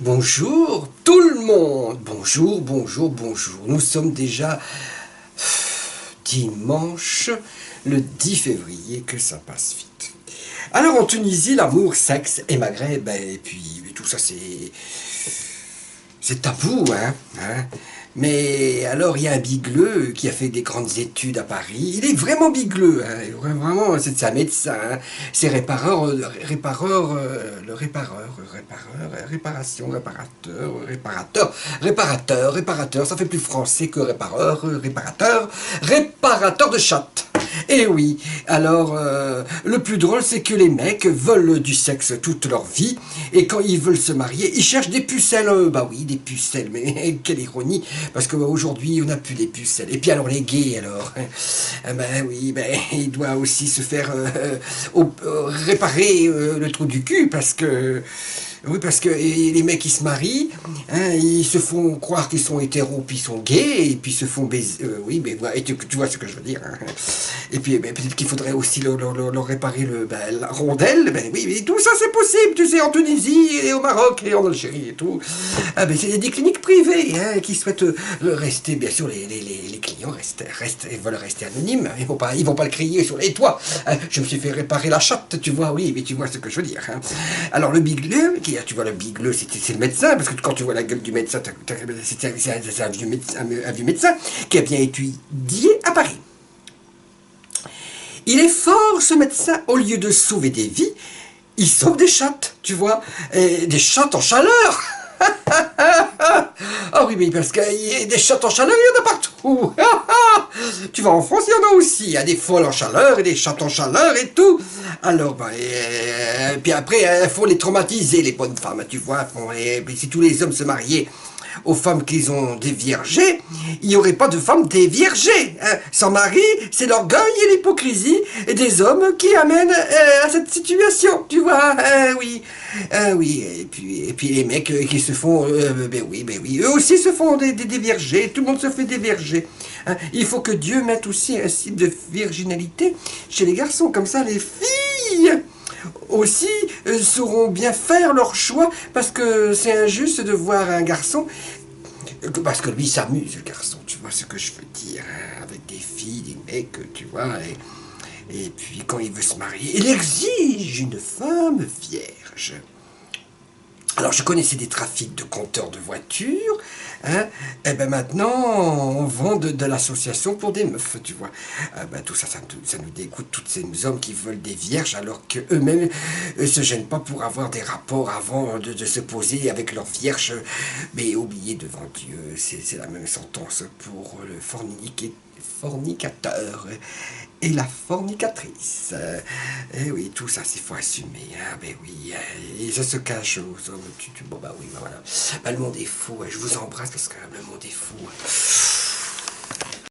Bonjour tout le monde. Bonjour, bonjour, bonjour. Nous sommes déjà dimanche, le 10 février, que ça passe vite. Alors en Tunisie, l'amour, sexe et Maghreb, et puis tout ça c'est tabou, hein. Mais alors il y a un bigleux qui a fait des grandes études à Paris. Il est vraiment bigleux, hein. Vraiment, c'est un médecin, hein. C'est réparateur. Ça fait plus français que réparateur de chatte. Et oui, alors le plus drôle c'est que les mecs veulent du sexe toute leur vie et quand ils veulent se marier, ils cherchent des pucelles. Bah oui, des pucelles, mais quelle ironie, parce qu'aujourd'hui on n'a plus les pucelles. Et puis alors les gays alors, ben oui, ben il doit aussi se faire réparer le trou du cul parce que oui, parce que les mecs, ils se marient, hein, ils se font croire qu'ils sont hétéros, puis ils sont gays, et puis ils se font baiser. Oui, mais voilà, et tu vois ce que je veux dire. Hein. Et puis, ben, peut-être qu'il faudrait aussi leur réparer la rondelle. Ben oui, mais tout ça, c'est possible, tu sais, en Tunisie, et au Maroc, et en Algérie, et tout. Ah, ben, c'est des cliniques privées hein, qui souhaitent rester, bien sûr, les clients veulent rester anonymes. Ils vont pas le crier sur les toits. Hein. Je me suis fait réparer la chatte, tu vois, oui, mais tu vois ce que je veux dire. Hein. Alors, le bigleux, tu vois, le bigleux, c'est le médecin, parce que quand tu vois la gueule du médecin, c'est un vieux médecin qui a bien étudié à Paris. Il est fort, ce médecin, au lieu de sauver des vies, il sauve des chattes, tu vois, et des chattes en chaleur. Ah oui, mais parce qu'il y a des chattes en chaleur, il y en a partout. Tu vas en France, il y en a aussi. Il y a des folles en chaleur et des chattes en chaleur et tout. Alors, ben, et puis après, il faut les traumatiser, les bonnes femmes, tu vois. Si tous les hommes se mariaient aux femmes qui ont déviergé, il n'y aurait pas de femmes déviergées. Hein. Sans mari, c'est l'orgueil et l'hypocrisie des hommes qui amènent à cette situation, tu vois. Oui, oui. Et puis les mecs qui se font, ben oui, eux aussi se font des viergés. Tout le monde se fait des viergés. Hein. Il faut que Dieu mette aussi un signe de virginalité chez les garçons, comme ça les filles aussi sauront bien faire leur choix parce que c'est injuste de voir un garçon parce que lui s'amuse le garçon, tu vois ce que je veux dire hein, avec des filles, des mecs, tu vois et puis quand il veut se marier il exige une femme vierge. Alors je connaissais des trafics de compteurs de voitures, hein, et ben maintenant on vend de l'association pour des meufs, tu vois. Ben, tout ça, ça nous dégoûte, tous ces hommes qui veulent des vierges alors qu'eux-mêmes se gênent pas pour avoir des rapports avant de se poser avec leur vierge. Mais oubliez devant Dieu, c'est la même sentence pour le fornicateur et la fornicatrice. Et oui, tout ça, il faut assumer. Hein, ben oui, et ça se cache aux hommes. Bon, bah oui, bah voilà. Bah, le monde est fou. Je vous embrasse parce que le monde est fou.